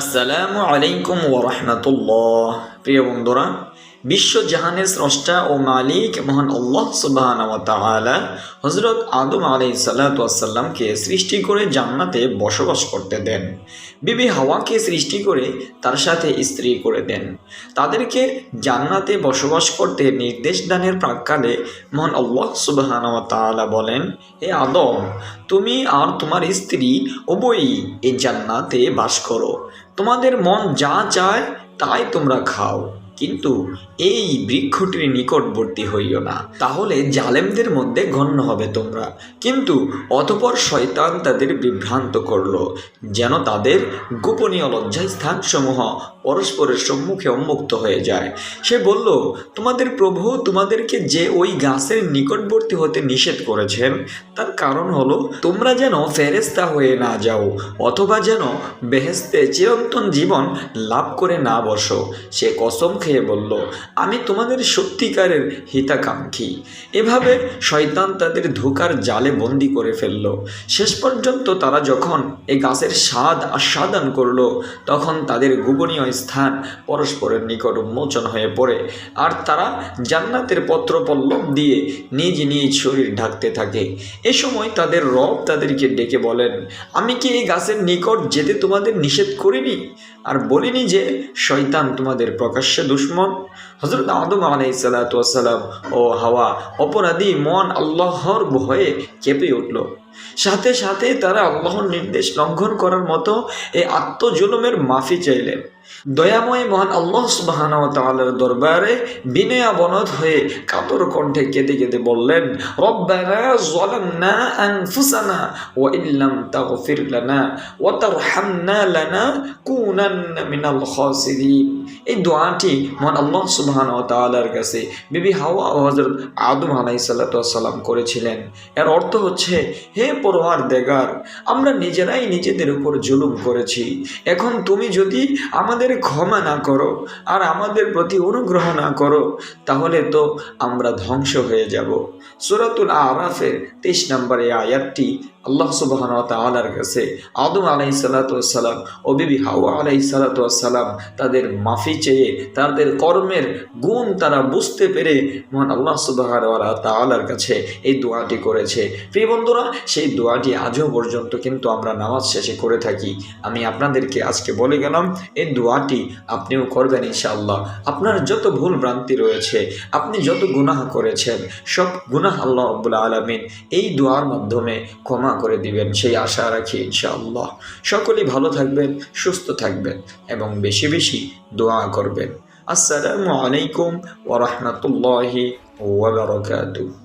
আসসালামু আলাইকুম ওয়া রাহমাতুল্লাহ। প্রিয় বন্ধুরা, বিশ্বজাহানের স্রষ্টা ও মালিক মহান আল্লাহ সুবহানাহু ওয়া তাআলা হযরত আদম আলাইহিস সালাতু ওয়াস সালামকে সৃষ্টি করে জান্নাতে বসবাস করতে দেন। বিবি হাওয়াকে সৃষ্টি করে তার সাথে স্ত্রী করে দেন। তাদেরকে জান্নাতে বসবাস করতে নির্দেশ দানের প্রাক্কালে মহান আল্লাহ সুবহানাহু ওয়া তাআলা বলেন, হে আদম, তুমি আর তোমার স্ত্রী উভয়ই এই জান্নাতে বাস করো। তোমাদের মন যা চায় তাই তোমরা খাও, কিন্তু এই বৃক্ষটির নিকটবর্তী হইও না, তাহলে জালেমদের মধ্যে গণ্য হবে তোমরা। কিন্তু অতঃপর শয়তান তাদের বিভ্রান্ত করল, যেন তাদের গোপনীয় লজ্জাস্থানসমূহ পরস্পরের সম্মুখে উন্মুক্ত হয়ে যায়। সে বলল, তোমাদের প্রভু তোমাদেরকে যে ওই গাছের নিকটবর্তী হতে নিষেধ করেছেন তার কারণ হলো তোমরা যেন ফেরেশতা হয়ে না যাও, অথবা যেন বেহেশতে চিরন্তন জীবন লাভ করে না বসো। সে কসম খেয়ে বলল, আমি তোমাদের সত্যিকারের হিতাকাঙ্ক্ষী। এভাবে শয়তান তাদের ধোঁকার জালে বন্দি করে ফেলল। শেষ পর্যন্ত তারা যখন এই গাছের স্বাদ আস্বাদন করল, তখন তাদের গোপনীয় স্থান পরস্পরের নিকট উন্মোচন হয়ে পড়ে, আর তারা জান্নাতের পত্রপল্লব দিয়ে নিজ নিজ শরীর ঢাকতে থাকে। এ সময় তাদের রব তাদেরকে ডেকে বলেন, আমি কি এই গাছের নিকট যেতে তোমাদের নিষেধ করিনি আর বলিনি যে শয়তান তোমাদের প্রকাশ্য দুশ্মন? হযরত আদম আলাইহিস সালাতু ওয়াস সালাম ও হাওয়া অপরাধী মন আল্লাহর ভয়ে কেঁপে উঠল। সাথে সাথে তারা আল্লাহর নির্দেশ লঙ্ঘন করার মতো এই আত্মজুলুমের মাফি চাইলেন। দয়াময় মহান আল্লাহ সুবহানাহু ওয়া তাআলার দরবারে বিনয়াবনত হয়ে কাতর কণ্ঠে কেঁদে কেঁদে বললেন, রব্বানা যালামনা আনফুসানা ওয়া ইল্লাম তাগফির লানা ওয়া তারহামনা লানাকুনান্না মিনাল খাসিরিন। এই দোয়াটি মহান আল্লাহ সুবহানাহু ওয়া তাআলার কাছে বিবি হাওয়া ও হযরত আদম আলাইহিস সালাতু ওয়াস সালাম করেছিলেন। এর অর্থ হচ্ছে, হে পরওয়ারদিগার, আমরা নিজেরাই নিজেদের উপর জুলুম করেছি। এখন তুমি যদি আমাদের ক্ষমা না করো আর আমাদের প্রতি অনুগ্রহ না করো, তাহলে তো আমরা ধ্বংস হয়ে যাব। সূরাতুল আরাফের 23 নম্বর এই আয়াতটি আল্লাহ সুবহানাহু ওয়া তাআলার কাছে আদম আলাইহিস সালাতু ওয়াস সালাম ও বিবি হাওয়া আলাইহিস সালাতু ওয়াস সালাম তাদের মাফি চেয়ে, তাদের কর্মের গুণ তারা বুঝতে পেরে মহান আল্লাহ সুবহানাহু ওয়া তাআলার কাছে এই দোয়াটি করেছে। প্রিয় বন্ধুরা, সেই দোয়াটি আজও পর্যন্ত কিন্তু আমরা নামাজ শেষে করে থাকি। আমি আপনাদেরকে আজকে বলে গেলাম, এই দোয়াটি আপনিও করবেন ইনশাআল্লাহ। আপনার যত ভুল ভ্রান্তি রয়েছে, আপনি যত গুনাহ করেছেন, সব গুনাহ আল্লাহ রাব্বুল আলামিন এই দোয়ার মাধ্যমে ক্ষমা করে দিবেন, সেই আশা রাখি ইনশাআল্লাহ। সকলেই ভালো থাকবেন, সুস্থ থাকবেন এবং বেশি বেশি দোয়া করবেন। আসসালামু আলাইকুম ওয়া রাহমাতুল্লাহি ওয়া বারাকাতুহু।